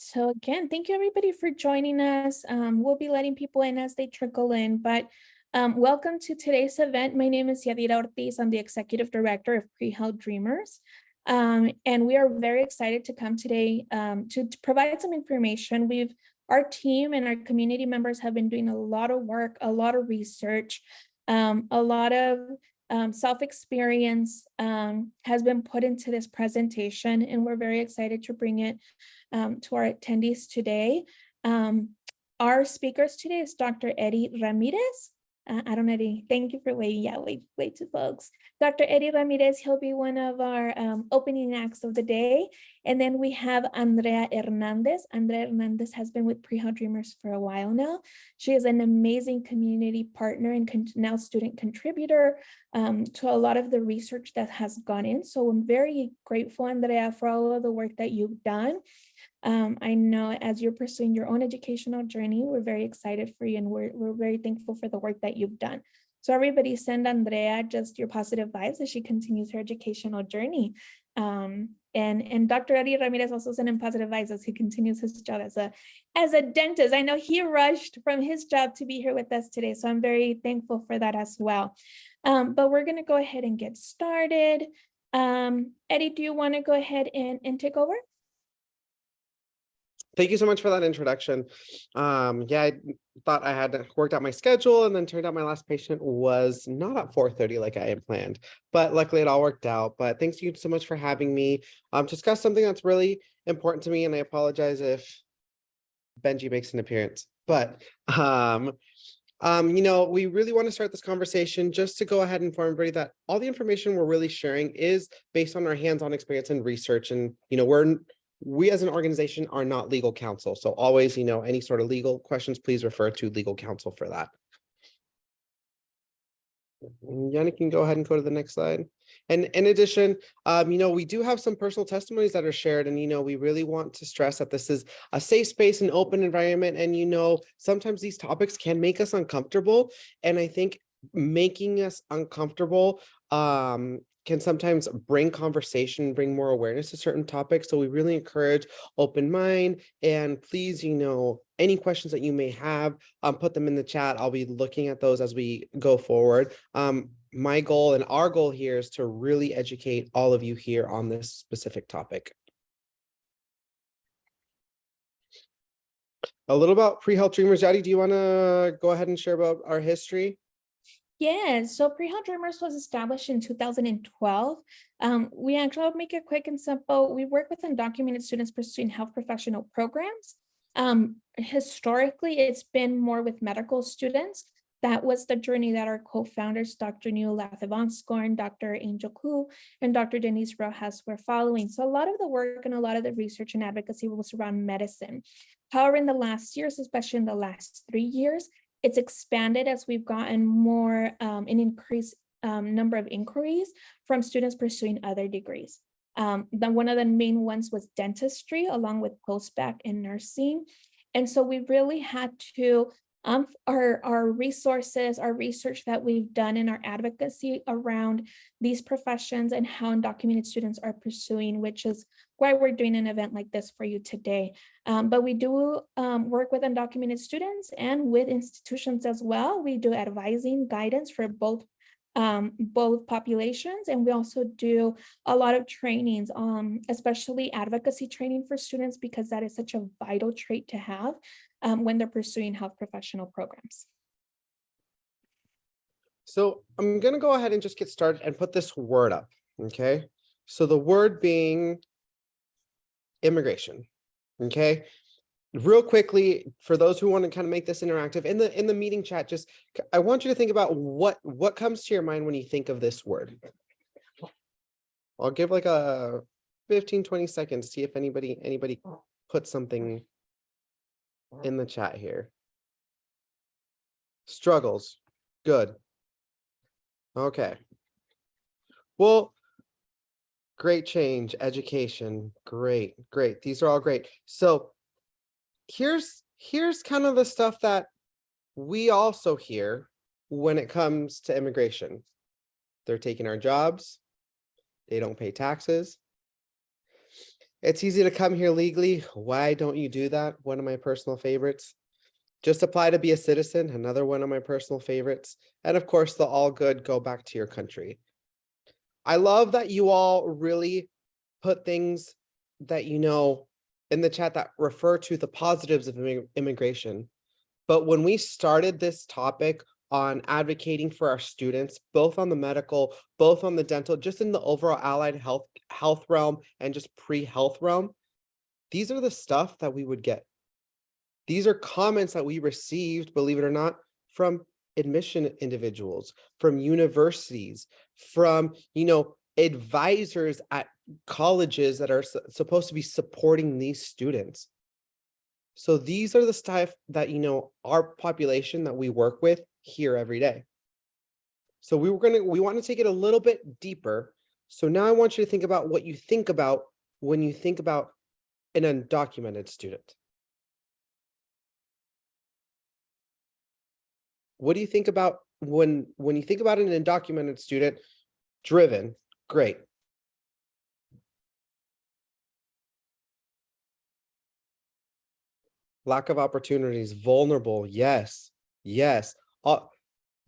So again, thank you everybody for joining us. We'll be letting people in as they trickle in, but welcome to today's event. My name is Yadira Ortiz. I'm the Executive Director of Pre-Health Dreamers. And we are very excited to come today to provide some information. Our team and our community members have been doing a lot of work, a lot of research, a lot of self-experience has been put into this presentation, and we're very excited to bring it to our attendees today. Our speakers today is Dr. Eddie Ramirez. I don't know, Eddie, thank you for waiting. Yeah, wait to folks. Dr. Eddie Ramirez, he'll be one of our opening acts of the day. And then we have Andrea Hernandez. Andrea Hernandez has been with Pre-Health Dreamers for a while now. She is an amazing community partner and now student contributor to a lot of the research that has gone in. So I'm very grateful, Andrea, for all of the work that you've done. I know as you're pursuing your own educational journey, we're very excited for you, and we're very thankful for the work that you've done. So everybody send Andrea just your positive vibes as she continues her educational journey. And Dr. Eddie Ramirez also sending positive vibes as he continues his job as a dentist. I know he rushed from his job to be here with us today, so I'm very thankful for that as well. But we're going to go ahead and get started. Eddie, do you want to go ahead and take over? Thank you so much for that introduction. Yeah, I thought I had worked out my schedule, and then turned out my last patient was not at 4:30 like I had planned, but luckily it all worked out. But thanks you so much for having me to discuss something that's really important to me, and I apologize if Benji makes an appearance. But we really want to start this conversation just to go ahead and inform everybody that all the information we're really sharing is based on our hands-on experience and research, and we as an organization are not legal counsel. So always, any sort of legal questions, please refer to legal counsel for that. Yannick can go ahead and go to the next slide. And in addition, we do have some personal testimonies that are shared, and, we really want to stress that this is a safe space and open environment. And, sometimes these topics can make us uncomfortable. And I think making us uncomfortable, can sometimes bring conversation, bring more awareness to certain topics. So we really encourage open mind, and please, any questions that you may have, put them in the chat. I'll be looking at those as we go forward. My goal and our goal here is to really educate all of you here on this specific topic. A little about Pre-Health Dreamers. Yadi, do you want to go ahead and share about our history? Yeah, so Pre-Health Dreamers was established in 2012. We actually, I'll make it quick and simple. We work with undocumented students pursuing health professional programs. Historically, it's been more with medical students. That was the journey that our co-founders, Dr. Neil Lathevonscorn, Dr. Angel Koo, and Dr. Denise Rojas were following. So a lot of the work and a lot of the research and advocacy was around medicine. However, in the last years, especially in the last 3 years, it's expanded as we've gotten more, an increased number of inquiries from students pursuing other degrees. Then one of the main ones was dentistry, along with post-bac and nursing. And so we really had to, our resources, our research that we've done in our advocacy around these professions and how undocumented students are pursuing, which is why we're doing an event like this for you today. But we do work with undocumented students and with institutions as well. We do advising guidance for both populations, and we also do a lot of trainings, especially advocacy training for students, because that is such a vital trait to have when they're pursuing health professional programs. So I'm going to go ahead and just get started and put this word up, okay? So the word being immigration, okay? Real quickly, for those who want to kind of make this interactive, in the meeting chat, just I want you to think about what comes to your mind when you think of this word. I'll give like a 15-20 seconds to see if anybody put something in the chat here. Struggles. Good. Okay. Well, great change, education. Great. These are all great. So here's kind of the stuff that we also hear when it comes to immigration. They're taking our jobs. They don't pay taxes. It's easy to come here legally. Why don't you do that? One of my personal favorites. Just apply to be a citizen, another one of my personal favorites. And of course, the all good, go back to your country. I love that you all really put things that you know in the chat that refer to the positives of immigration. But when we started this topic on advocating for our students, both on the medical, both on the dental, just in the overall allied health realm and just pre-health realm, these are the stuff that we would get. These are comments that we received, believe it or not, from admission individuals, from universities, from, advisors at colleges that are supposed to be supporting these students. So these are the stuff that, our population that we work with here every day. So we want to take it a little bit deeper. So now I want you to think about what you think about when you think about an undocumented student. What do you think about when you think about an undocumented student? Driven, great. Lack of opportunities, vulnerable, yes, yes.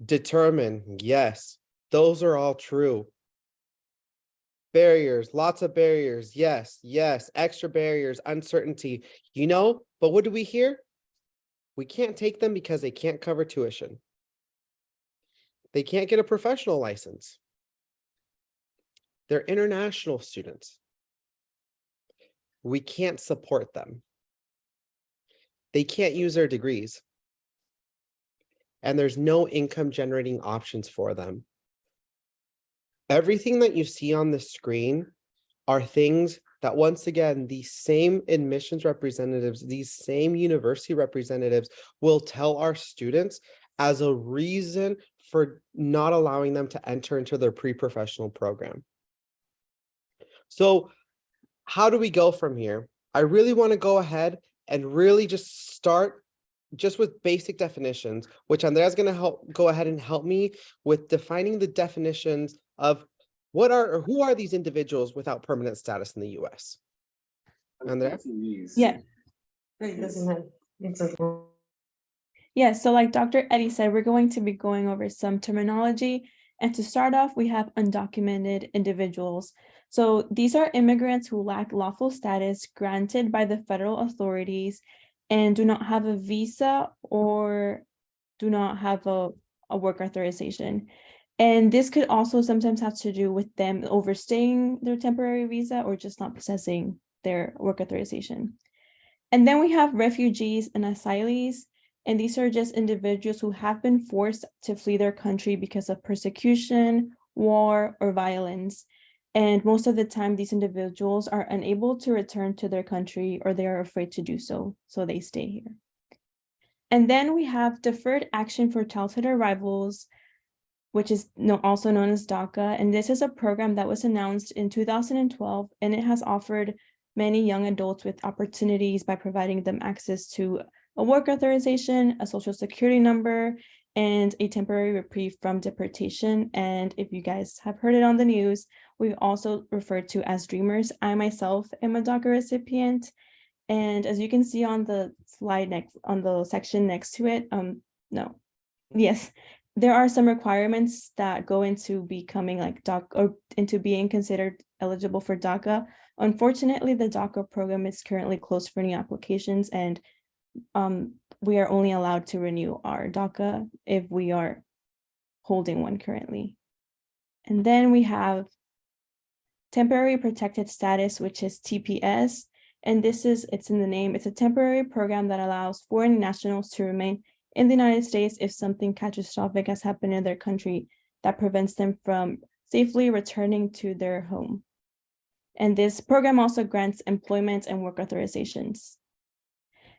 Determined, yes. Those are all true. Barriers, lots of barriers, yes, yes. Extra barriers, uncertainty, but what do we hear? We can't take them because they can't cover tuition. They can't get a professional license. They're international students. We can't support them. They can't use their degrees. And there's no income generating options for them. Everything that you see on the screen are things that, once again, these same admissions representatives, these same university representatives will tell our students as a reason for not allowing them to enter into their pre-professional program. So how do we go from here? I really want to go ahead and really just start just with basic definitions, which Andrea's going to go ahead and help me with defining the definitions of who are these individuals without permanent status in the US. Andrea? Yeah. Yeah, so like Dr. Eddie said, we're going to be going over some terminology. And to start off, we have undocumented individuals. So these are immigrants who lack lawful status granted by the federal authorities and do not have a visa or do not have a work authorization. And this could also sometimes have to do with them overstaying their temporary visa or just not possessing their work authorization. And then we have refugees and asylees. And these are just individuals who have been forced to flee their country because of persecution, war, or violence. And most of the time, these individuals are unable to return to their country or they are afraid to do so, so they stay here. And then we have deferred action for childhood arrivals, which is also known as DACA. And this is a program that was announced in 2012, and it has offered many young adults with opportunities by providing them access to a work authorization, a social security number, and a temporary reprieve from deportation. And if you guys have heard it on the news, we've also referred to as Dreamers. I myself am a DACA recipient. And as you can see on the slide on the section next to it, there are some requirements that go into becoming like DACA or into being considered eligible for DACA. Unfortunately, the DACA program is currently closed for new applications, and we are only allowed to renew our DACA if we are holding one currently. And then we have temporary protected status, which is TPS. And it's in the name, it's a temporary program that allows foreign nationals to remain in the United States if something catastrophic has happened in their country that prevents them from safely returning to their home. And this program also grants employment and work authorizations.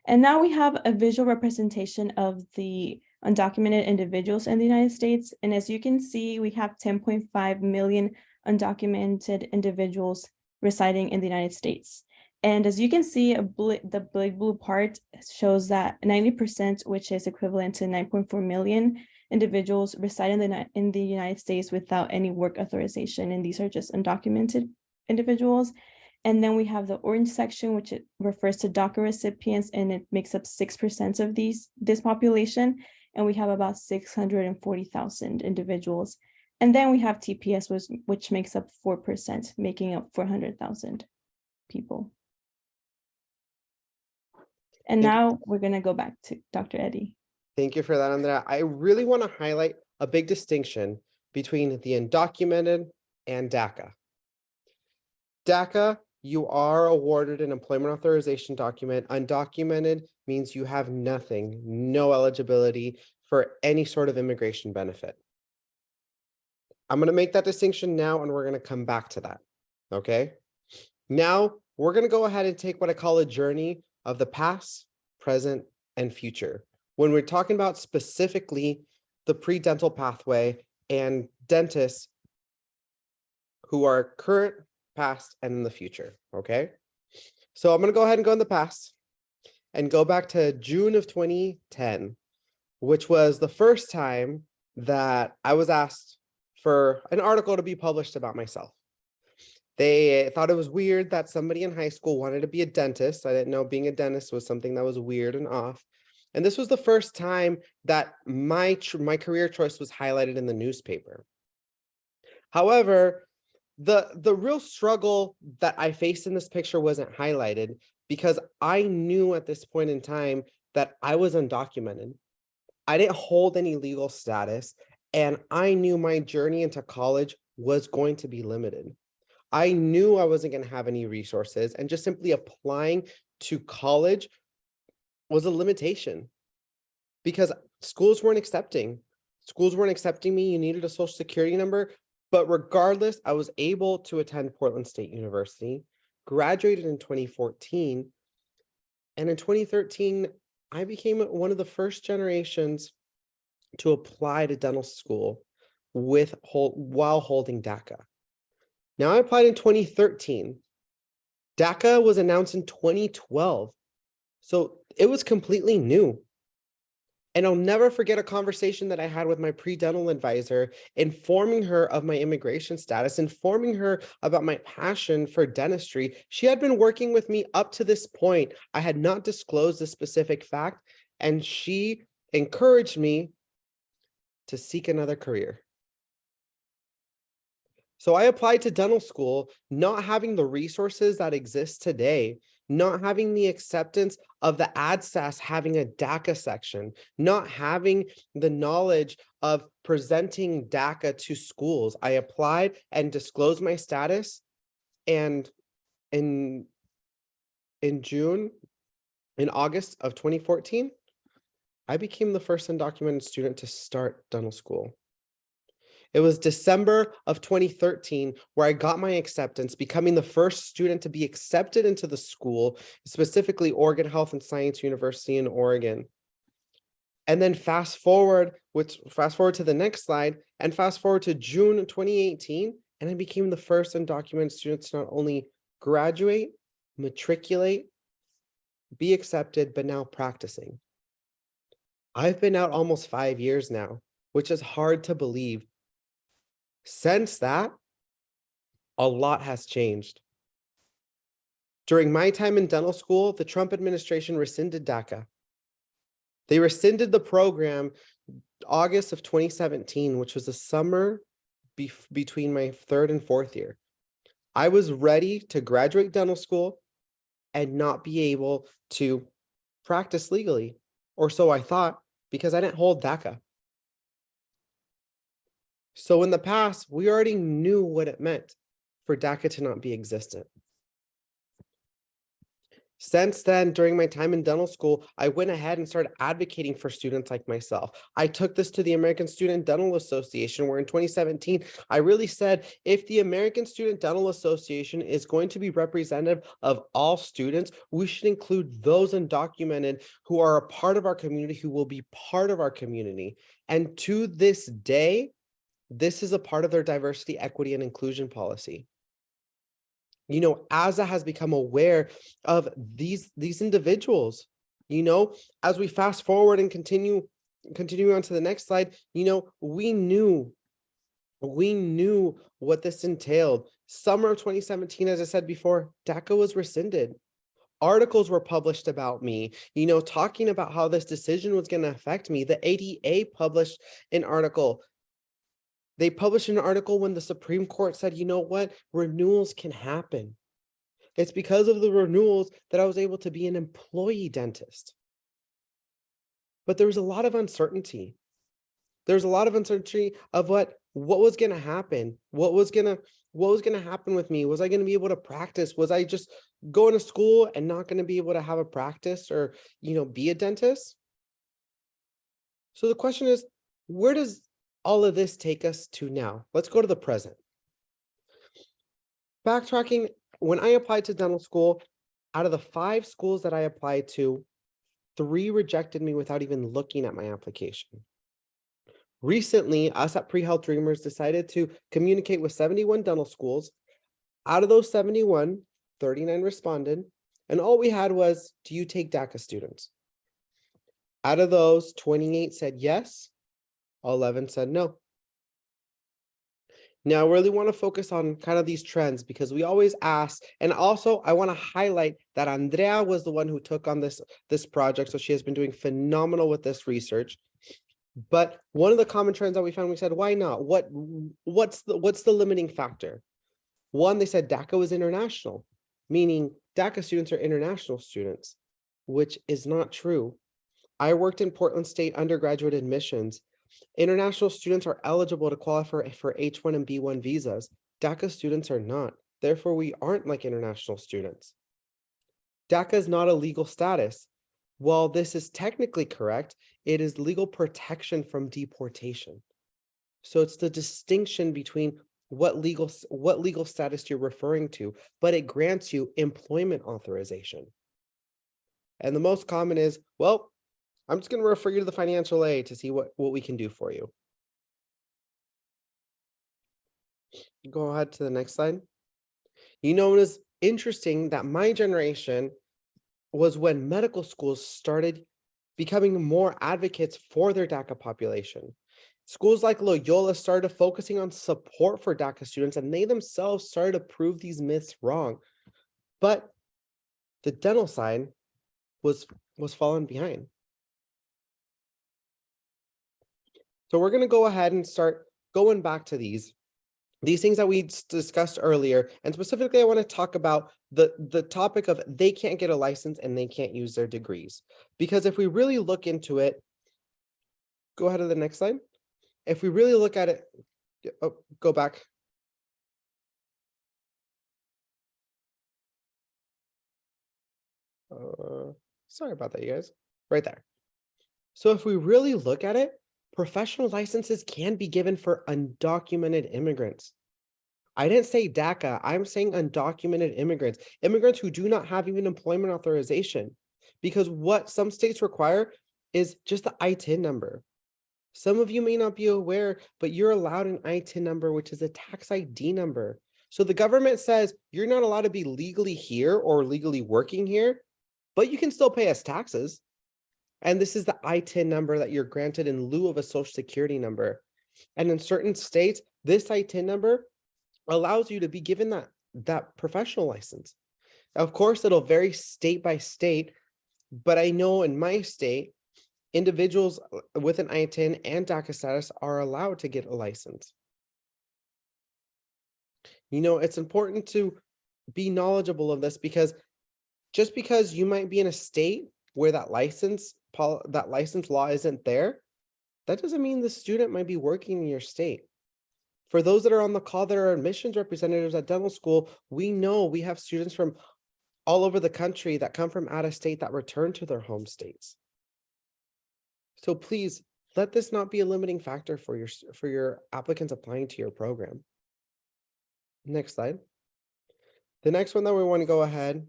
And now we have a visual representation of the undocumented individuals in the United States. And as you can see, we have 10.5 million undocumented individuals residing in the United States. And as you can see, the big blue part shows that 90%, which is equivalent to 9.4 million individuals, reside in the United States without any work authorization. And these are just undocumented individuals. And then we have the orange section, which it refers to DACA recipients, and it makes up 6% of this population. And we have about 640,000 individuals. And then we have TPS, which makes up 4%, making up 400,000 people. And now we're going to go back to Dr. Eddie. Thank you for that, Andrea. I really want to highlight a big distinction between the undocumented and DACA. DACA, you are awarded an employment authorization document. Undocumented means you have nothing, no eligibility for any sort of immigration benefit. I'm going to make that distinction now, and we're going to come back to that. Okay. Now we're going to go ahead and take what I call a journey of the past, present, and future. When we're talking about specifically the pre-dental pathway and dentists who are current, past, and in the future. Okay. So I'm going to go ahead and go in the past and go back to June of 2010, which was the first time that I was asked for an article to be published about myself. They thought it was weird that somebody in high school wanted to be a dentist. I didn't know being a dentist was something that was weird and off. And this was the first time that my career choice was highlighted in the newspaper. However, the real struggle that I faced in this picture wasn't highlighted because I knew at this point in time that I was undocumented. I didn't hold any legal status, and I knew my journey into college was going to be limited. I knew I wasn't going to have any resources, and just simply applying to college was a limitation because schools weren't accepting. Schools weren't accepting me. You needed a social security number. But regardless, I was able to attend Portland State University, graduated in 2014. And in 2013, I became one of the first generations to apply to dental school while holding DACA. Now, I applied in 2013. DACA was announced in 2012. So it was completely new. And I'll never forget a conversation that I had with my pre-dental advisor, informing her of my immigration status, informing her about my passion for dentistry. She had been working with me up to this point. I had not disclosed this specific fact, and she encouraged me to seek another career. So I applied to dental school, not having the resources that exist today, not having the acceptance of the ADSAS having a DACA section, not having the knowledge of presenting DACA to schools. I applied and disclosed my status, and in August of 2014, I became the first undocumented student to start dental school. It was December of 2013 where I got my acceptance, becoming the first student to be accepted into the school, specifically Oregon Health and Science University in Oregon. And then fast forward to the next slide, and fast forward to June 2018, and I became the first undocumented student to not only graduate, matriculate, be accepted, but now practicing. I've been out almost 5 years now, which is hard to believe. Since that, a lot has changed. During my time in dental school, the Trump administration rescinded DACA. They rescinded the program August of 2017, which was the summer between my third and fourth year. I was ready to graduate dental school and not be able to practice legally, or so I thought, because I didn't hold DACA. So in the past, we already knew what it meant for DACA to not be existent. Since then, during my time in dental school, I went ahead and started advocating for students like myself. I took this to the American Student Dental Association, where in 2017, I really said, if the American Student Dental Association is going to be representative of all students, we should include those undocumented who are a part of our community, who will be part of our community. And to this day, this is a part of their diversity, equity, and inclusion policy. You know, ASA has become aware of these individuals. You know, as we fast forward and continue on to the next slide, you know, we knew We knew what this entailed. Summer of 2017, as I said before, DACA was rescinded. Articles were published about me, talking about how this decision was going to affect me. The ADA published an article. They published an article when the Supreme Court said, you know what, renewals can happen. It's because of the renewals that I was able to be an employee dentist. But there was a lot of uncertainty. There's a lot of uncertainty of what was going to happen, what was going to happen with me. Was I going to be able to practice? Was I just going to school and not going to be able to have a practice or, be a dentist? So the question is, where does all of this take us to now? Let's go to the present. Backtracking, when I applied to dental school, out of the 5 schools that I applied to, 3 rejected me without even looking at my application. Recently, us at Pre-Health Dreamers decided to communicate with 71 dental schools. Out of those 71, 39 responded, and all we had was, do you take DACA students? Out of those, 28 said yes, 11 said no. Now, I really want to focus on kind of these trends because we always ask, and also I want to highlight that Andrea was the one who took on this project, so she has been doing phenomenal with this research. But one of the common trends that we found, we said, why not? What's the limiting factor? One, they said DACA was international, meaning DACA students are international students, which is not true. I worked in Portland State undergraduate admissions. International students are eligible to qualify for H-1 and B-1 visas. DACA students are not. Therefore, we aren't like international students. DACA is not a legal status. While this is technically correct, it is legal protection from deportation. So it's the distinction between what legal status you're referring to, but it grants you employment authorization. And the most common is, well, I'm just going to refer you to the financial aid to see what we can do for you. Go ahead to the next slide. It is interesting that my generation was when medical schools started becoming more advocates for their DACA population. Schools like Loyola started focusing on support for DACA students, and they themselves started to prove these myths wrong. But the dental side was falling behind. So we're going to go ahead and start going back to these things that we discussed earlier. And specifically, I want to talk about the topic of they can't get a license and they can't use their degrees. Because if we really look into it, go ahead to the next slide. If we really look at it, go back. Sorry about that, you guys. Right there. So if we really look at it, professional licenses can be given for undocumented immigrants. I didn't say DACA, I'm saying undocumented immigrants, immigrants who do not have even employment authorization, because what some states require is just the ITIN number. Some of you may not be aware, but you're allowed an ITIN number, which is a tax ID number. So the government says you're not allowed to be legally here or legally working here, but you can still pay us taxes. And this is the ITIN number that you're granted in lieu of a social security number. And in certain states, this ITIN number allows you to be given that professional license. Of course, it'll vary state by state, but I know in my state, individuals with an ITIN and DACA status are allowed to get a license. It's important to be knowledgeable of this because just because you might be in a state where that license law isn't there, that doesn't mean the student might be working in your state. For those that are on the call that are admissions representatives at dental school, we know we have students from all over the country that come from out of state that return to their home states. So please let this not be a limiting factor for your applicants applying to your program. Next slide. The next one that we want to go ahead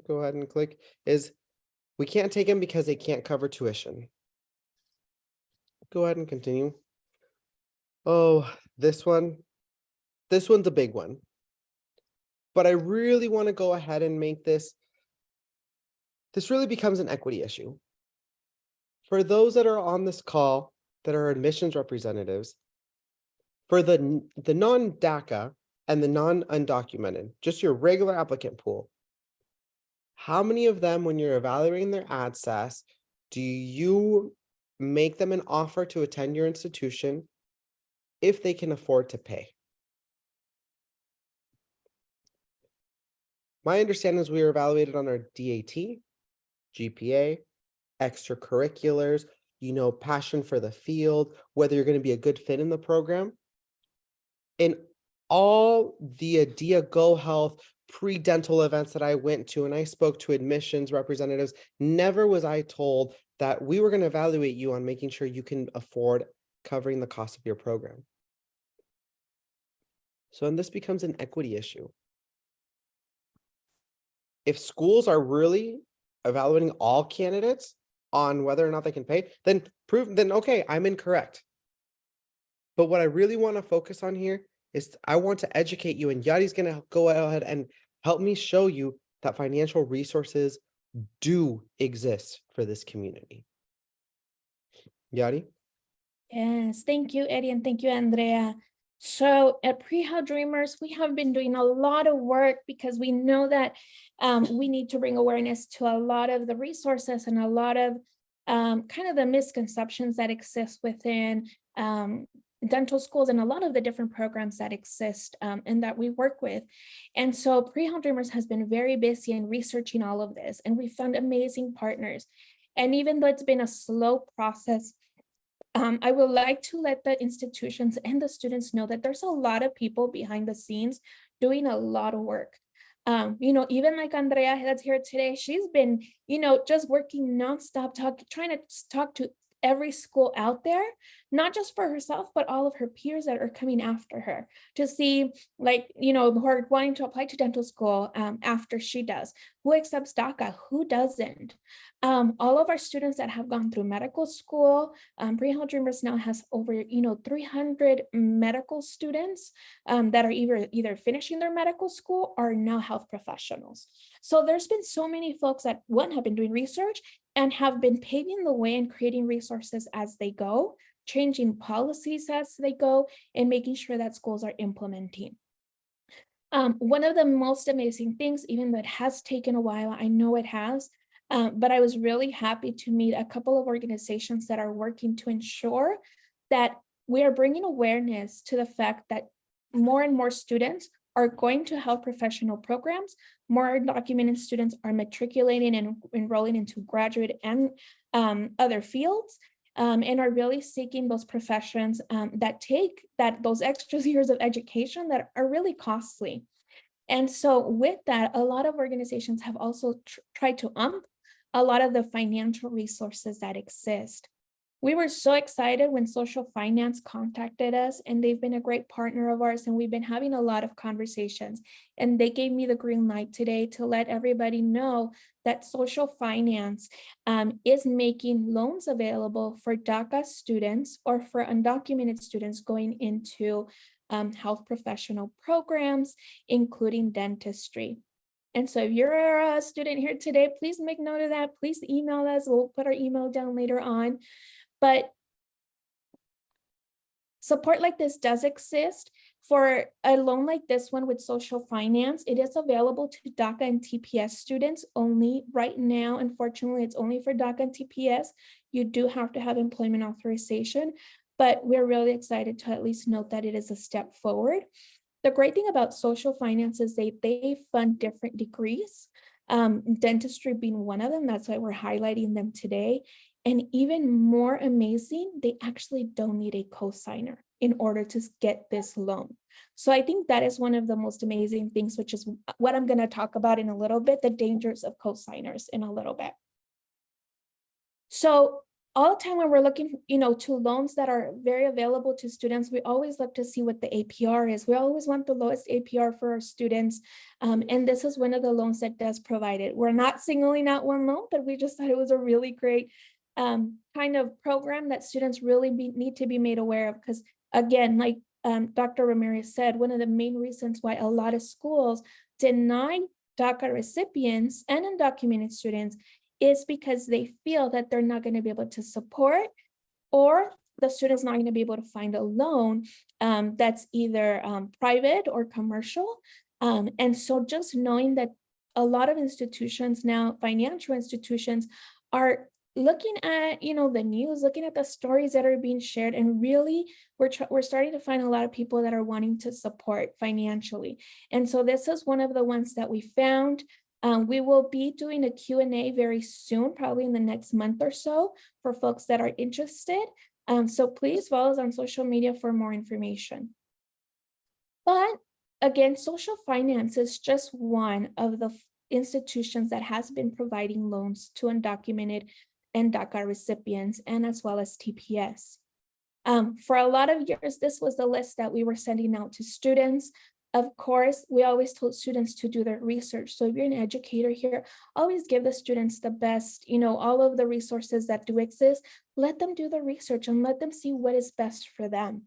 and click is we can't take them because they can't cover tuition. Go ahead and continue. Oh, this one's a big one. But I really want to go ahead and make this really becomes an equity issue. For those that are on this call that are admissions representatives, For the non-DACA and the non-undocumented, just your regular applicant pool, how many of them, when you're evaluating their access, do you make them an offer to attend your institution if they can afford to pay? My understanding is we are evaluated on our DAT, GPA, extracurriculars, passion for the field, whether you're going to be a good fit in the program. In all the Adia Go Health pre-dental events that I went to, and I spoke to admissions representatives, never was I told that we were going to evaluate you on making sure you can afford covering the cost of your program. So, and this becomes an equity issue. If schools are really evaluating all candidates on whether or not they can pay, then okay, I'm incorrect. But what I really want to focus on here is I want to educate you, and Yadi's going to go ahead and help me show you that financial resources do exist for this community. Yadi? Yes, thank you, Eddie, and thank you, Andrea. So at Pre-Health Dreamers, we have been doing a lot of work because we know that we need to bring awareness to a lot of the resources and a lot of kind of the misconceptions that exist within dental schools and a lot of the different programs that exist and that we work with. And so Pre-Health Dreamers has been very busy in researching all of this, and we found amazing partners. And even though it's been a slow process, I would like to let the institutions and the students know that there's a lot of people behind the scenes doing a lot of work. Even like Andrea that's here today, she's been, just working nonstop, trying to talk to every school out there, not just for herself, but all of her peers that are coming after her to see, like, who are wanting to apply to dental school after she does, who accepts DACA, who doesn't. All of our students that have gone through medical school, Pre-Health Dreamers now has over 300 medical students that are either finishing their medical school or now health professionals. So there's been so many folks that have been doing research and have been paving the way and creating resources as they go, changing policies as they go, and making sure that schools are implementing. One of the most amazing things, even though it has taken a while, I know it has, but I was really happy to meet a couple of organizations that are working to ensure that we are bringing awareness to the fact that more and more students are going to health professional programs, more undocumented students are matriculating and enrolling into graduate and other fields, and are really seeking those professions that take those extra years of education that are really costly. And so with that, a lot of organizations have also tried to a lot of the financial resources that exist. We were so excited when Social Finance contacted us, and they've been a great partner of ours, and we've been having a lot of conversations. And they gave me the green light today to let everybody know that Social Finance is making loans available for DACA students or for undocumented students going into health professional programs, including dentistry. And so if you're a student here today, please make note of that. Please email us. We'll put our email down later on. But support like this does exist. For a loan like this one with Social Finance, it is available to DACA and TPS students only right now. Unfortunately, it's only for DACA and TPS. You do have to have employment authorization, but we're really excited to at least note that it is a step forward. The great thing about Social Finance is they fund different degrees, dentistry being one of them. That's why we're highlighting them today. And even more amazing, they actually don't need a cosigner in order to get this loan. So I think that is one of the most amazing things, which is what I'm going to talk about in a little bit, the dangers of cosigners in a little bit. So all the time when we're looking, to loans that are very available to students, we always look to see what the APR is. We always want the lowest APR for our students. And this is one of the loans that does provide it. We're not singling out one loan, but we just thought it was a really great kind of program that students really need to be made aware of. Because again, like Dr. Ramirez said, one of the main reasons why a lot of schools deny DACA recipients and undocumented students is because they feel that they're not going to be able to support or the student's not going to be able to find a loan that's either private or commercial. And so just knowing that a lot of institutions now, financial institutions, are looking at, the news, looking at the stories that are being shared, and really we're starting to find a lot of people that are wanting to support financially. And so this is one of the ones that we found. We will be doing a Q&A very soon, probably in the next month or so, for folks that are interested. So please follow us on social media for more information. But again, social finance is just one of the institutions that has been providing loans to undocumented and DACA recipients, and as well as TPS. For a lot of years, this was the list that we were sending out to students. Of course, we always told students to do their research. So if you're an educator here, always give the students the best, all of the resources that do exist. Let them do the research and let them see what is best for them.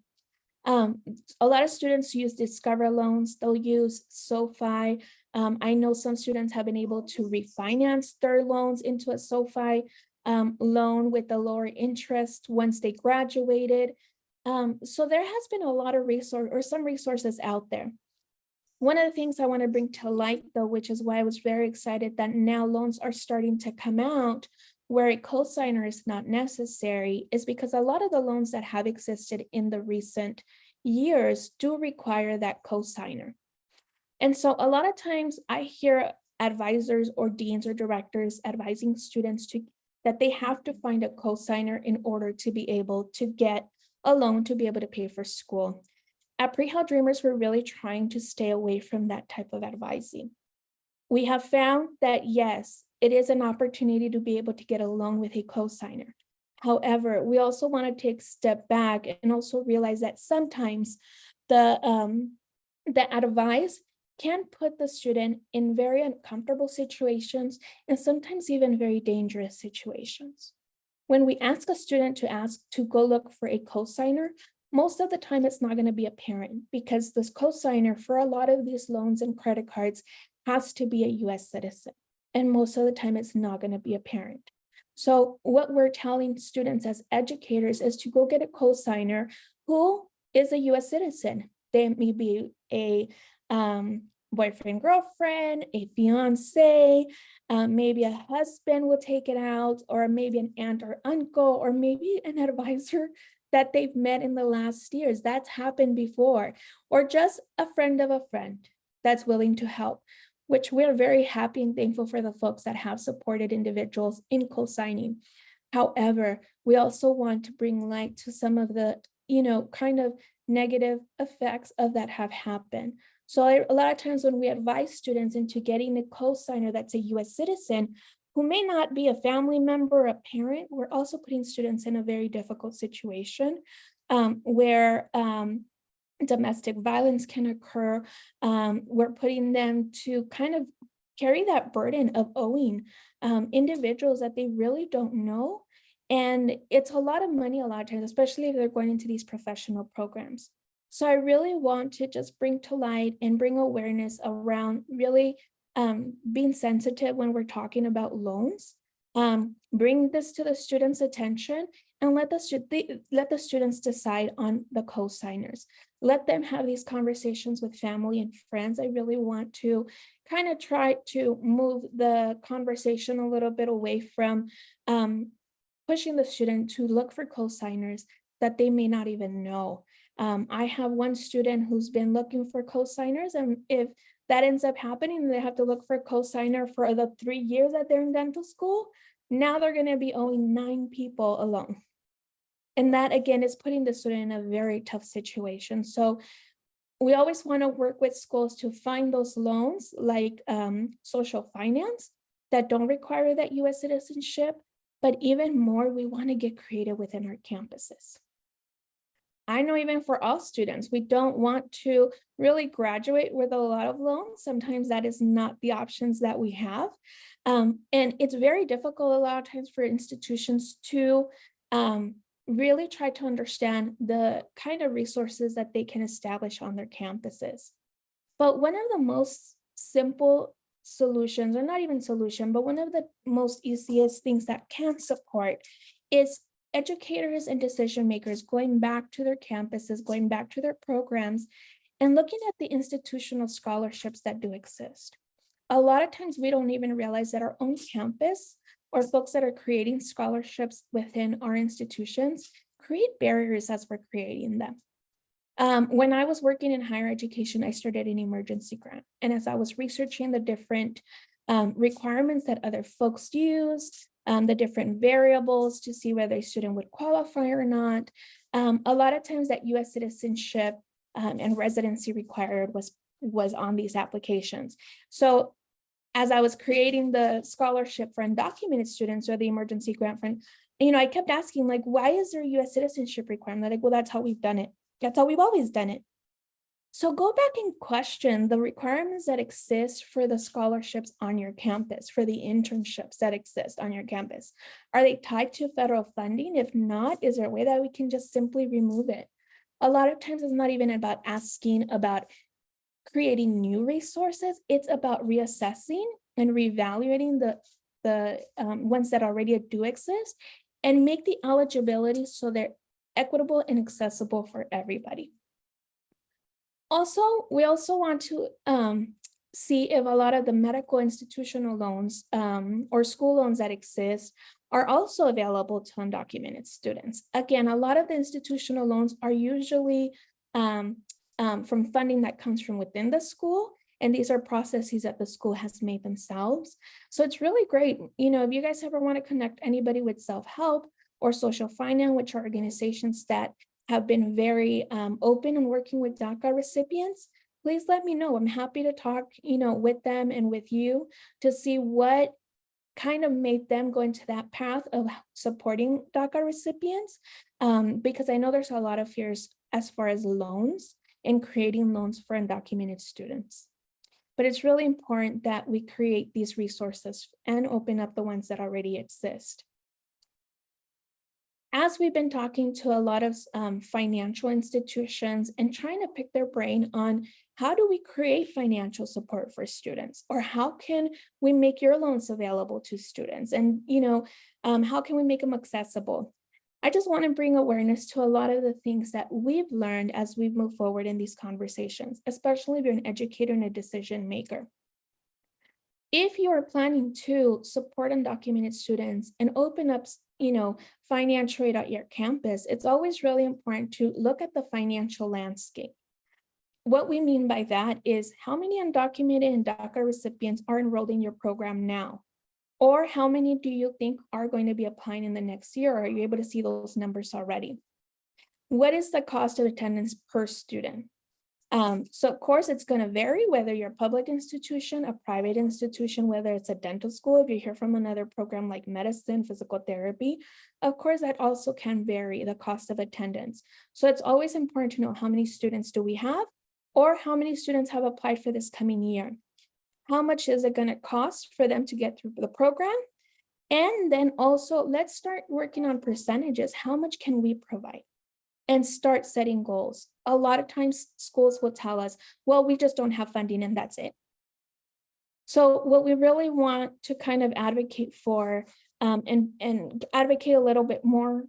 A lot of students use Discover loans. They'll use SoFi. I know some students have been able to refinance their loans into a SoFi loan with a lower interest once they graduated. So there has been a lot of some resources out there. One of the things I want to bring to light, though, which is why I was very excited that now loans are starting to come out where a cosigner is not necessary, is because a lot of the loans that have existed in the recent years do require that cosigner. And so a lot of times I hear advisors or deans or directors advising students that they have to find a cosigner in order to be able to get a loan to be able to pay for school. At Pre-Health Dreamers, we're really trying to stay away from that type of advising. We have found that, yes, it is an opportunity to be able to get a loan with a cosigner. However, we also want to take a step back and also realize that sometimes the advice can put the student in very uncomfortable situations and sometimes even very dangerous situations. When we ask a student to go look for a cosigner, most of the time it's not going to be a parent, because this cosigner for a lot of these loans and credit cards has to be a US citizen. And most of the time it's not going to be a parent. So what we're telling students as educators is to go get a cosigner who is a US citizen. They may be a boyfriend, girlfriend, a fiance, maybe a husband will take it out, or maybe an aunt or uncle, or maybe an advisor that they've met in the last years. That's happened before, or just a friend of a friend that's willing to help, which we're very happy and thankful for the folks that have supported individuals in co-signing. However, we also want to bring light to some of the, kind of negative effects of that have happened. So a lot of times when we advise students into getting a co-signer that's a US citizen, who may not be a family member or a parent, we're also putting students in a very difficult situation where domestic violence can occur. We're putting them to kind of carry that burden of owing individuals that they really don't know. And it's a lot of money a lot of times, especially if they're going into these professional programs. So I really want to just bring to light and bring awareness around really being sensitive when we're talking about loans. Bring this to the students' attention and let the students decide on the co-signers. Let them have these conversations with family and friends. I really want to kind of try to move the conversation a little bit away from pushing the student to look for co-signers that they may not even know. I have one student who's been looking for co-signers, and if that ends up happening, they have to look for a co-signer for the 3 years that they're in dental school. Now they're going to be owing 9 people a loan. And that, again, is putting the student in a very tough situation. So we always want to work with schools to find those loans like social finance that don't require that US citizenship. But even more, we want to get creative within our campuses. I know even for all students, we don't want to really graduate with a lot of loans. Sometimes that is not the options that we have. And it's very difficult a lot of times for institutions to really try to understand the kind of resources that they can establish on their campuses. But one of the most simple solutions, or not even solution, but one of the most easiest things that can support is educators and decision makers going back to their campuses, going back to their programs, and looking at the institutional scholarships that do exist. A lot of times we don't even realize that our own campus or folks that are creating scholarships within our institutions create barriers as we're creating them. When I was working in higher education, I started an emergency grant. And as I was researching the different requirements that other folks use, the different variables to see whether a student would qualify or not, a lot of times that US citizenship and residency required was on these applications. So as I was creating the scholarship for undocumented students or the emergency grant fund, I kept asking, like, why is there a US citizenship requirement? They're like, well, that's how we've done it. That's how we've always done it. So go back and question the requirements that exist for the scholarships on your campus, for the internships that exist on your campus. Are they tied to federal funding? If not, is there a way that we can just simply remove it? A lot of times it's not even about asking about creating new resources. It's about reassessing and reevaluating the ones that already do exist and make the eligibility so they're equitable and accessible for everybody. Also, we also want to see if a lot of the medical institutional loans or school loans that exist are also available to undocumented students. Again, a lot of the institutional loans are usually from funding that comes from within the school, and these are processes that the school has made themselves. So it's really great. If you guys ever want to connect anybody with self-help or social finance, which are organizations that have been very open and working with DACA recipients, please let me know. I'm happy to talk, with them and with you to see what kind of made them go into that path of supporting DACA recipients, because I know there's a lot of fears as far as loans and creating loans for undocumented students. But it's really important that we create these resources and open up the ones that already exist. As we've been talking to a lot of financial institutions and trying to pick their brain on how do we create financial support for students, or how can we make your loans available to students, and how can we make them accessible? I just want to bring awareness to a lot of the things that we've learned as we move forward in these conversations, especially if you're an educator and a decision maker. If you are planning to support undocumented students and open up, financial aid at your campus, it's always really important to look at the financial landscape. What we mean by that is how many undocumented and DACA recipients are enrolled in your program now? Or how many do you think are going to be applying in the next year? Are you able to see those numbers already? What is the cost of attendance per student? So of course, it's going to vary whether you're a public institution, a private institution, whether it's a dental school, if you hear from another program like medicine, physical therapy, of course, that also can vary the cost of attendance. So it's always important to know how many students do we have, or how many students have applied for this coming year. How much is it going to cost for them to get through the program? And then also, let's start working on percentages. How much can we provide? And start setting goals. A lot of times schools will tell us, well, we just don't have funding and that's it. So what we really want to kind of advocate for and advocate a little bit more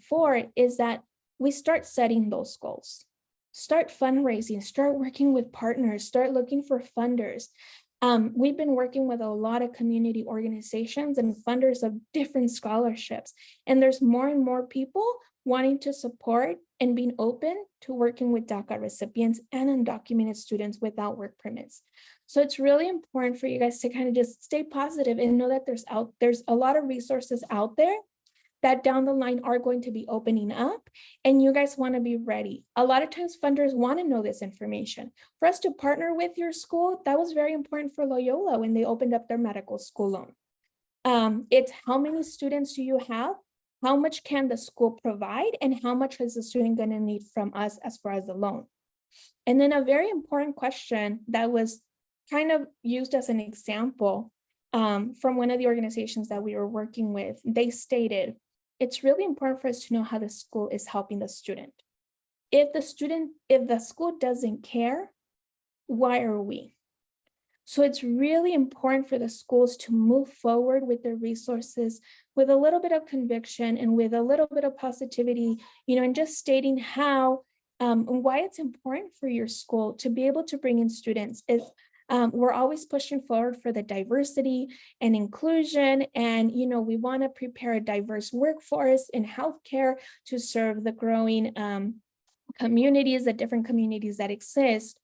for is that we start setting those goals. Start fundraising, start working with partners, start looking for funders. We've been working with a lot of community organizations and funders of different scholarships, and there's more and more people wanting to support and being open to working with DACA recipients and undocumented students without work permits. So it's really important for you guys to kind of just stay positive and know that there's a lot of resources out there that down the line are going to be opening up, and you guys want to be ready. A lot of times funders want to know this information. For us to partner with your school, that was very important for Loyola when they opened up their medical school loan. It's how many students do you have? How much can the school provide? And how much is the student going to need from us as far as the loan? And then a very important question that was kind of used as an example from one of the organizations that we were working with, they stated, it's really important for us to know how the school is helping the student. If the school doesn't care, why are we? So it's really important for the schools to move forward with their resources with a little bit of conviction and with a little bit of positivity, and just stating how and why it's important for your school to be able to bring in students. We're always pushing forward for the diversity and inclusion, and we want to prepare a diverse workforce in healthcare to serve the growing communities, the different communities that exist.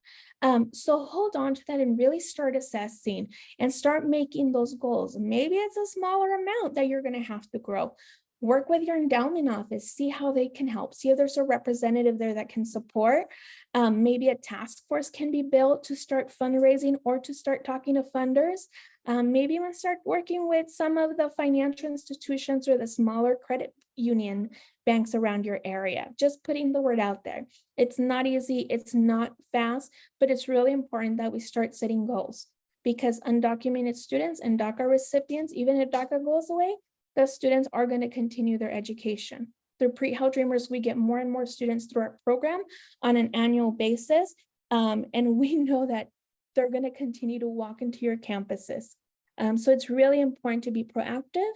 So hold on to that and really start assessing and start making those goals. Maybe it's a smaller amount that you're going to have to grow. Work with your endowment office, see how they can help, see if there's a representative there that can support. Maybe a task force can be built to start fundraising or to start talking to funders. Maybe even start working with some of the financial institutions or the smaller credit union banks around your area. Just putting the word out there. It's not easy, it's not fast, but it's really important that we start setting goals, because undocumented students and DACA recipients, even if DACA goes away, the students are going to continue their education. Through Pre-Health Dreamers, we get more and more students through our program on an annual basis. And we know that they're going to continue to walk into your campuses. So it's really important to be proactive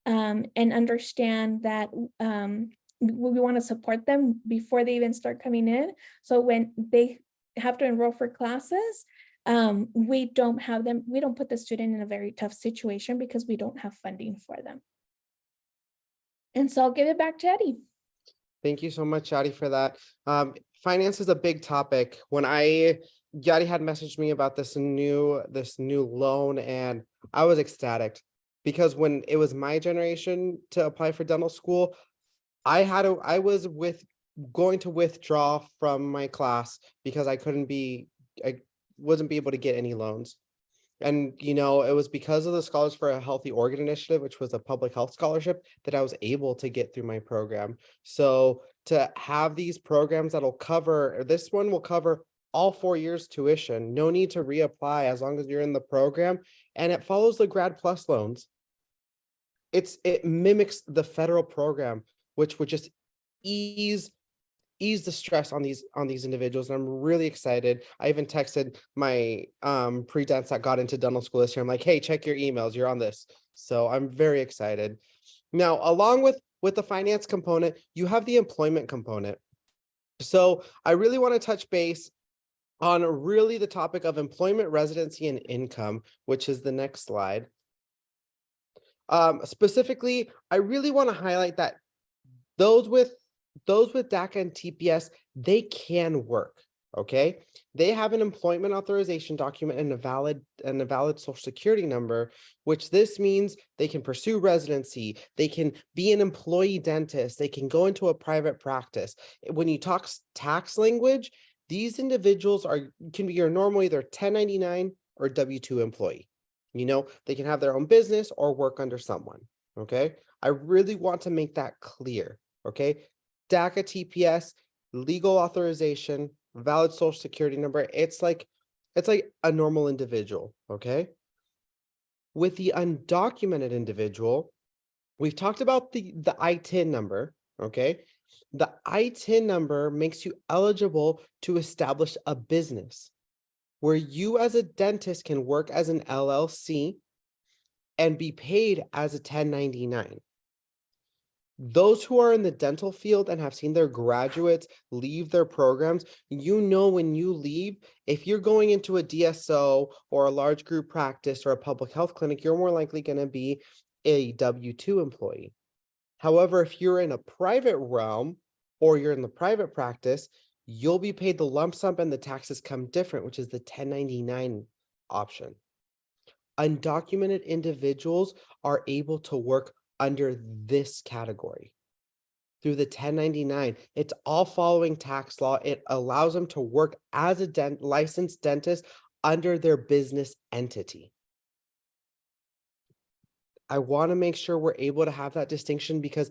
and understand that we want to support them before they even start coming in. So when they have to enroll for classes, we don't put the student in a very tough situation because we don't have funding for them. And so I'll give it back to Eddie. Thank you so much, Yadi, for that. Finance is a big topic. When Yadi had messaged me about this new loan, and I was ecstatic, because when it was my generation to apply for dental school, I was going to withdraw from my class because I wasn't able to get any loans. And, it was because of the Scholars for a Healthy Oregon initiative, which was a public health scholarship, that I was able to get through my program. So to have these programs this one will cover all 4 years tuition, no need to reapply as long as you're in the program, and it follows the Grad Plus loans. It mimics the federal program, which would just ease the stress on these individuals. And I'm really excited. I even texted my pre-dents that got into dental school this year. I'm like, hey, check your emails, you're on this. So I'm very excited. Now, along with the finance component, you have the employment component. So I really want to touch base on really the topic of employment, residency, and income, which is the next slide. Specifically, I really want to highlight that those with DACA and TPS, they can work. Okay, they have an employment authorization document and a valid social security number, which this means they can pursue residency, they can be an employee dentist, they can go into a private practice. When you talk tax language, these individuals can be your normal either 1099 or W-2 employee. They can have their own business or work under someone. Okay, I really want to make that clear. Okay, DACA, TPS, legal authorization, valid social security number. It's like a normal individual. Okay, with the undocumented individual, we've talked about the ITIN number. Okay, the ITIN number makes you eligible to establish a business where you as a dentist can work as an LLC and be paid as a 1099. Those who are in the dental field and have seen their graduates leave their programs, when you leave, if you're going into a DSO or a large group practice or a public health clinic, you're more likely going to be a W-2 employee. However, if you're in a private realm or you're in the private practice, you'll be paid the lump sum and the taxes come different, which is the 1099 option. Undocumented individuals are able to work under this category through the 1099. It's all following tax law. It allows them to work as a licensed dentist under their business entity. I want to make sure we're able to have that distinction, because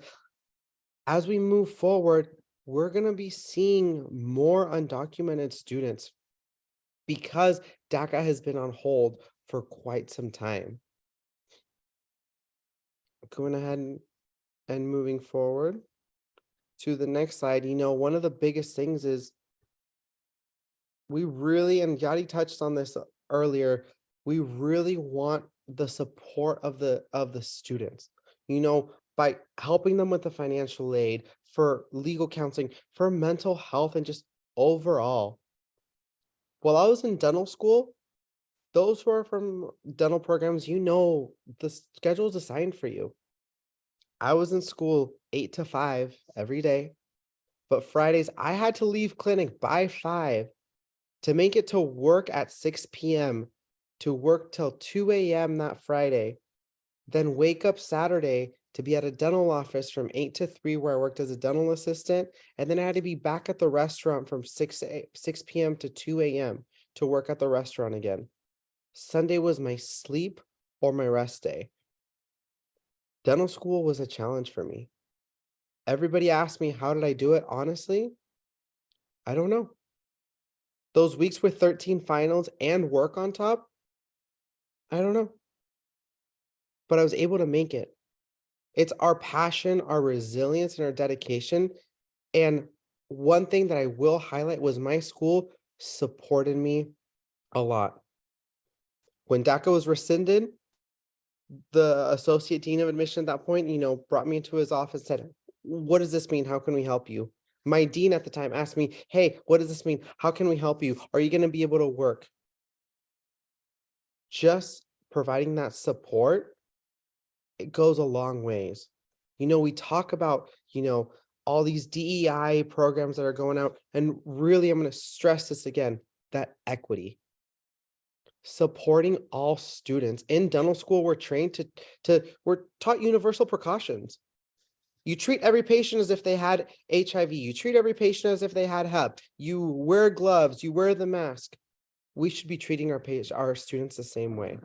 as we move forward, we're going to be seeing more undocumented students because DACA has been on hold for quite some time. Going ahead and moving forward to the next slide, one of the biggest things is we really, and Yadi touched on this earlier, We really want the support of the students, by helping them with the financial aid, for legal counseling, for mental health, and just overall. While I was in dental school, those who are from dental programs, the schedule is assigned for you. I was in school 8 to 5 every day, but Fridays I had to leave clinic by 5 to make it to work at 6 p.m., to work till 2 a.m. that Friday, then wake up Saturday to be at a dental office from 8 to 3 where I worked as a dental assistant, and then I had to be back at the restaurant from 6 p.m. to 2 a.m. to work at the restaurant again. Sunday was my sleep or my rest day. Dental school was a challenge for me. Everybody asked me, how did I do it? Honestly, I don't know. Those weeks with 13 finals and work on top, I don't know. But I was able to make it. It's our passion, our resilience, and our dedication. And one thing that I will highlight was my school supported me a lot. When DACA was rescinded, the associate dean of admission at that point, brought me into his office and said, what does this mean? How can we help you? My dean at the time asked me, hey, what does this mean? How can we help you? Are you going to be able to work? Just providing that support, it goes a long ways. We talk about, all these DEI programs that are going out, and really, I'm going to stress this again, that equity. Supporting all students in dental school, we're trained we're taught universal precautions. You treat every patient as if they had HIV. You treat every patient as if they had HEP. You wear gloves, you wear the mask. We should be treating our students the same way.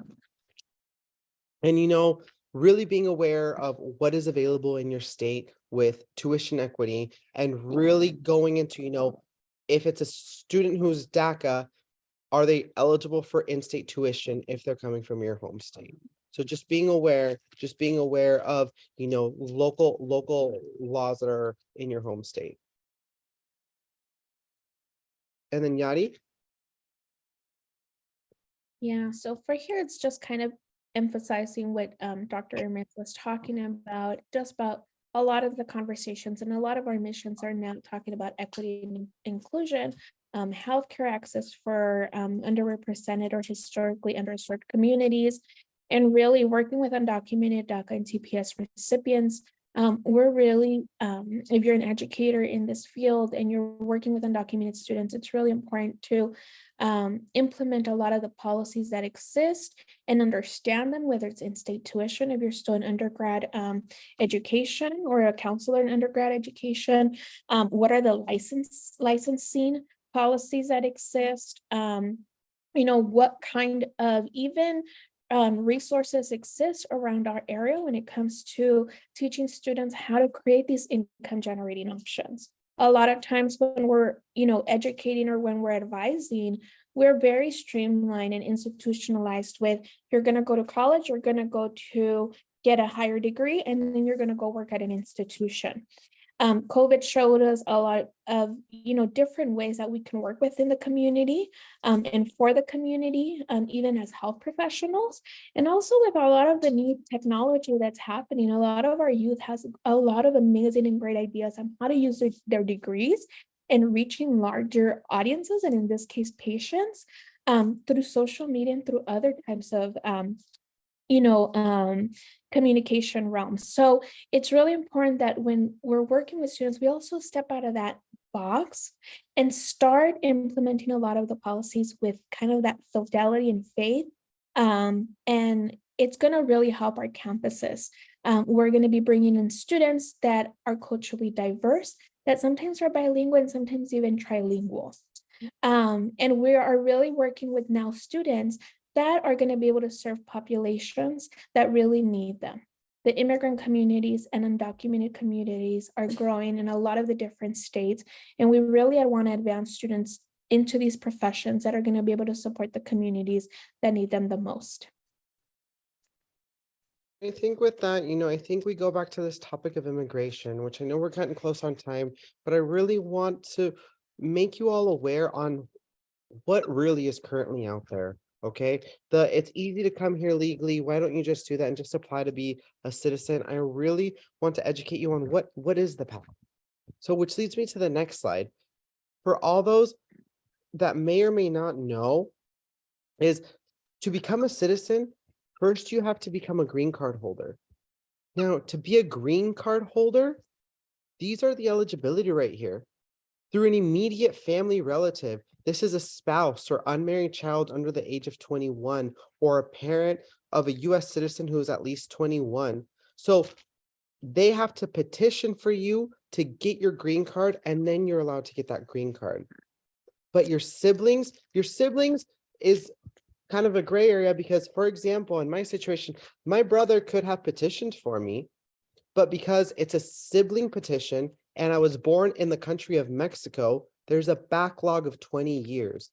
And really being aware of what is available in your state with tuition equity, and really going into, if it's a student who's DACA, are they eligible for in-state tuition if they're coming from your home state? So just being aware of, local laws that are in your home state. And then Yadi? Yeah, so for here, it's just kind of emphasizing what Dr. Ermith was talking about, just about a lot of the conversations and a lot of our missions are now talking about equity and inclusion, healthcare access for underrepresented or historically underserved communities, and really working with undocumented DACA and TPS recipients. We're really, if you're an educator in this field and you're working with undocumented students, it's really important to implement a lot of the policies that exist and understand them, whether it's in-state tuition, if you're still in undergrad education or a counselor in undergrad education, what are the licensing policies that exist, what kind of even resources exist around our area when it comes to teaching students how to create these income generating options. A lot of times when we're, educating or when we're advising, we're very streamlined and institutionalized with, you're going to go to college, you're going to go to get a higher degree, and then you're going to go work at an institution. COVID showed us a lot of, different ways that we can work within the community and for the community, even as health professionals. And also with a lot of the new technology that's happening, a lot of our youth has a lot of amazing and great ideas on how to use their degrees and reaching larger audiences, and in this case, patients, through social media and through other types of communication realms. So it's really important that when we're working with students, we also step out of that box and start implementing a lot of the policies with kind of that fidelity and faith. And it's going to really help our campuses. We're going to be bringing in students that are culturally diverse, that sometimes are bilingual and sometimes even trilingual. And we are really working with now students that are going to be able to serve populations that really need them. The immigrant communities and undocumented communities are growing in a lot of the different states, and we really want to advance students into these professions that are going to be able to support the communities that need them the most. I think with that, I think we go back to this topic of immigration, which I know we're cutting close on time, but I really want to make you all aware on what really is currently out there. Okay, it's easy to come here legally. Why don't you just do that and just apply to be a citizen? I really want to educate you on what is the path. So which leads me to the next slide. For all those that may or may not know, is to become a citizen, first you have to become a green card holder. Now, to be a green card holder, these are the eligibility right here. Through an immediate family relative, this is a spouse or unmarried child under the age of 21, or a parent of a US citizen who is at least 21. So they have to petition for you to get your green card, and then you're allowed to get that green card. But your siblings is kind of a gray area because, for example, in my situation, my brother could have petitioned for me, but because it's a sibling petition and I was born in the country of Mexico, there's a backlog of 20 years.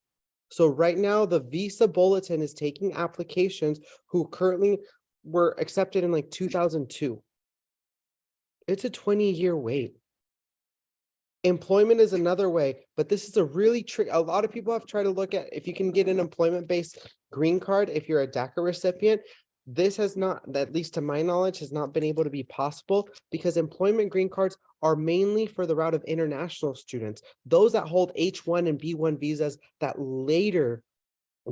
So right now, the Visa Bulletin is taking applications who currently were accepted in like 2002. It's a 20-year wait. Employment is another way, but this is a really trick. A lot of people have tried to look at if you can get an employment-based green card if you're a DACA recipient. This has not, at least to my knowledge, has not been able to be possible because employment green cards are mainly for the route of international students, those that hold H1 and B1 visas that later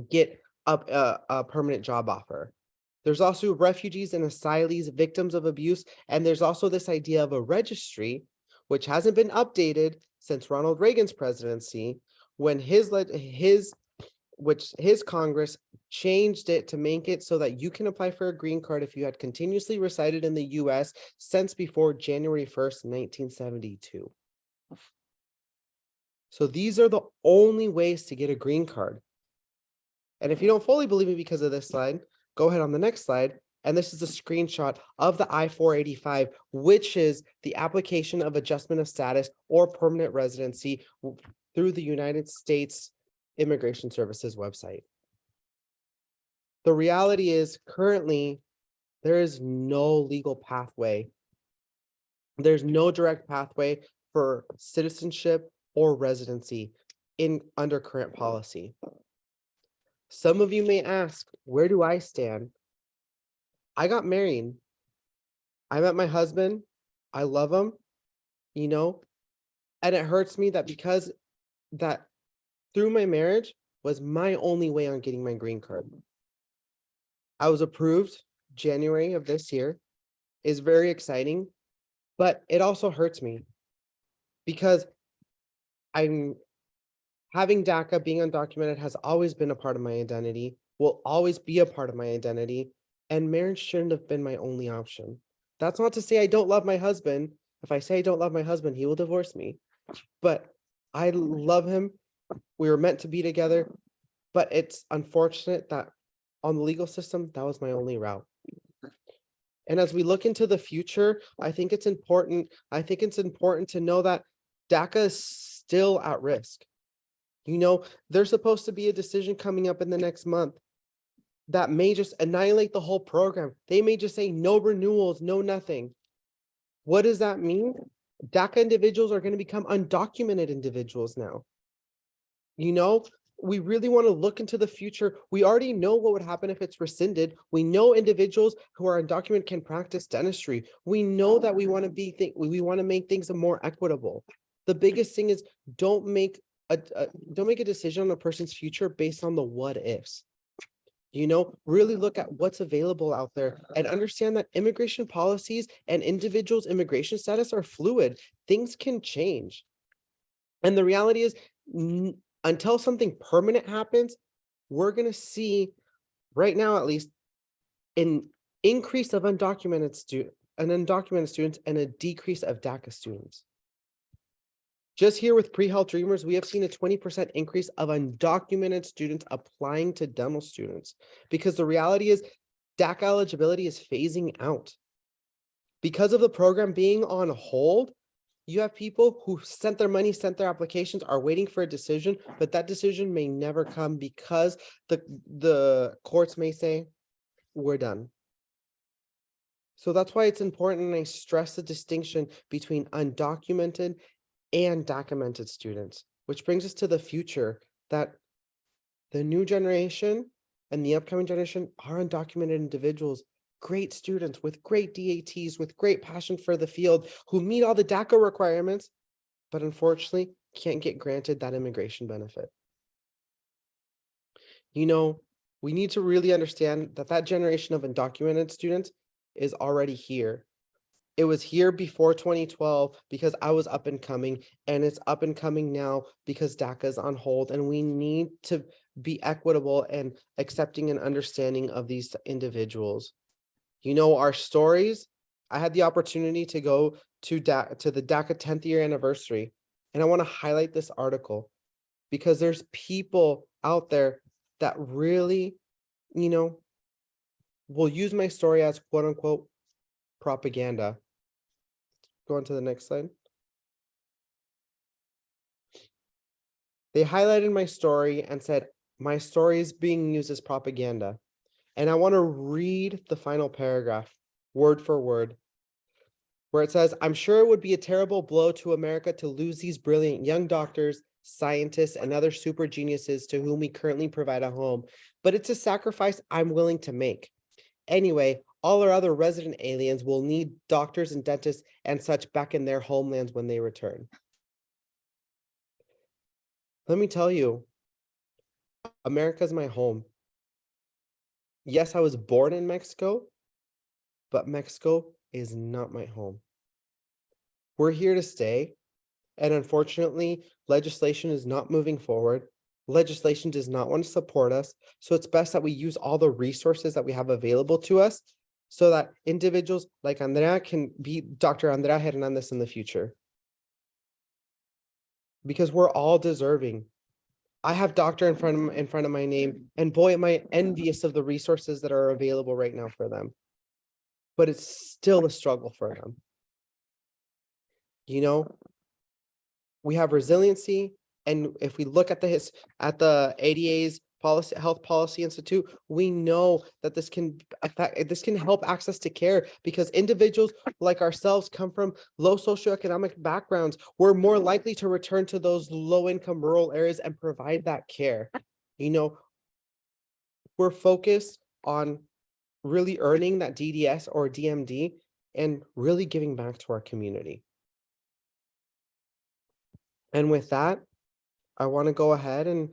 get a permanent job offer. There's also refugees and asylees, victims of abuse, and there's also this idea of a registry, which hasn't been updated since Ronald Reagan's presidency, when his Congress changed it to make it so that you can apply for a green card if you had continuously resided in the US since before January 1st, 1972. So these are the only ways to get a green card. And if you don't fully believe me because of this slide, go ahead on the next slide. And this is a screenshot of the I-485, which is the application of adjustment of status or permanent residency through the United States Immigration Services website. The reality is currently there is no legal pathway. There's no direct pathway for citizenship or residency under current policy. Some of you may ask, where do I stand? I got married. I met my husband. I love him, and it hurts me that because that through my marriage was my only way on getting my green card. I was approved January of this year. Is very exciting, but it also hurts me because I'm having DACA, being undocumented, has always been a part of my identity, will always be a part of my identity, and marriage shouldn't have been my only option. That's not to say I don't love my husband. If I say I don't love my husband, he will divorce me. But I love him. We were meant to be together, but it's unfortunate that on the legal system, that was my only route. And as we look into the future, I think it's important to know that DACA is still at risk. There's supposed to be a decision coming up in the next month that may just annihilate the whole program. They may just say no renewals, no nothing. What does that mean? DACA individuals are going to become undocumented individuals now. We really want to look into the future. We already know what would happen if it's rescinded. We know individuals who are undocumented can practice dentistry. We know that we want to make things more equitable. The biggest thing is don't make a decision on a person's future based on the what ifs. Really look at what's available out there and understand that immigration policies and individuals' immigration status are fluid. Things can change. And the reality is, until something permanent happens, we're going to see, right now at least, an increase of undocumented students and a decrease of DACA students. Just here with pre-health dreamers, we have seen a 20% increase of undocumented students applying to dental students because the reality is DACA eligibility is phasing out. Because of the program being on hold, you have people who sent their money, sent their applications, are waiting for a decision, but that decision may never come because the courts may say, we're done. So that's why it's important, and I stress the distinction between undocumented and documented students, which brings us to the future, that the new generation And the upcoming generation are undocumented individuals, great students with great DATs, with great passion for the field, who meet all the DACA requirements, but unfortunately can't get granted that immigration benefit. You know, we need to really understand that that generation of undocumented students is already here. It was here before 2012 because I was up and coming, and it's up and coming now because DACA is on hold, and we need to be equitable and accepting and understanding of these individuals. You know, our stories, I had the opportunity to go to the DACA 10th year anniversary, and I want to highlight this article because there's people out there that really, you know, will use my story as quote unquote propaganda. Go on to the next slide. They highlighted my story and said, my story is being used as propaganda. And I want to read the final paragraph, word for word, where it says, I'm sure it would be a terrible blow to America to lose these brilliant young doctors, scientists, and other super geniuses to whom we currently provide a home, but it's a sacrifice I'm willing to make. Anyway, all our other resident aliens will need doctors and dentists and such back in their homelands when they return. Let me tell you, America's my home. Yes, I was born in Mexico, but Mexico is not my home. We're here to stay. And unfortunately, legislation is not moving forward. Legislation does not want to support us. So it's best that we use all the resources that we have available to us so that individuals like Andrea can be Dr. Andrea Hernandez in the future. Because we're all deserving. I have doctor in front of my name, and boy, am I envious of the resources that are available right now for them. But it's still a struggle for them. You know, we have resiliency, and if we look at the ADA's policy, Health Policy Institute, we know that this can help access to care because individuals like ourselves come from low socioeconomic backgrounds. We're more likely to return to those low-income rural areas and provide that care. You know, we're focused on really earning that DDS or DMD and really giving back to our community. And with that, I want to go ahead and,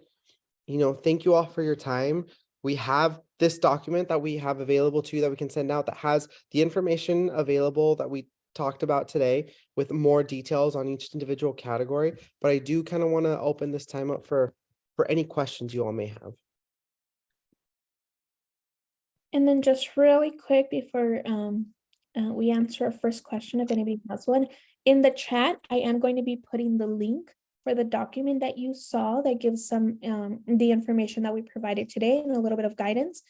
thank you all for your time. We have this document that we have available to you that we can send out that has the information available that we talked about today with more details on each individual category. But I do kind of want to open this time up for any questions you all may have. And then just really quick before we answer our first question, if anybody has one, in the chat, I am going to be putting the link for the document that you saw that gives some the information that we provided today and a little bit of guidance.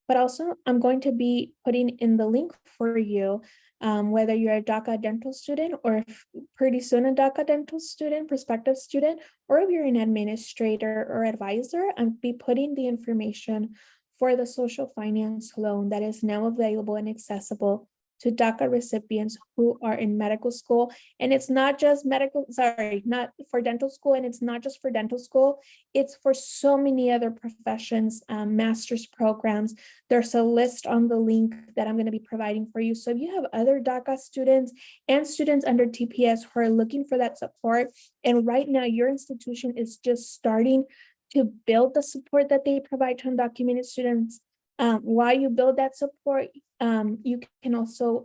But also, I'm going to be putting in the link for you, whether you're a DACA dental student or if pretty soon a DACA dental student, prospective student, or if you're an administrator or advisor, I'll be putting the information for the social finance loan that is now available and accessible to DACA recipients who are in medical school. And it's not just not for dental school, and it's not just for dental school, it's for so many other professions, master's programs. There's a list on the link that I'm going to be providing for you. So if you have other DACA students and students under TPS who are looking for that support, and right now your institution is just starting to build the support that they provide to undocumented students, while you build that support, you can also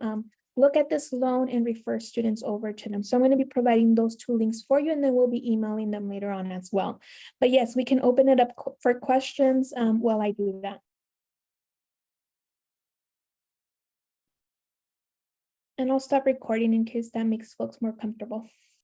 look at this loan and refer students over to them. So I'm going to be providing those two links for you, and then we'll be emailing them later on as well. But yes, we can open it up for questions while I do that. And I'll stop recording in case that makes folks more comfortable.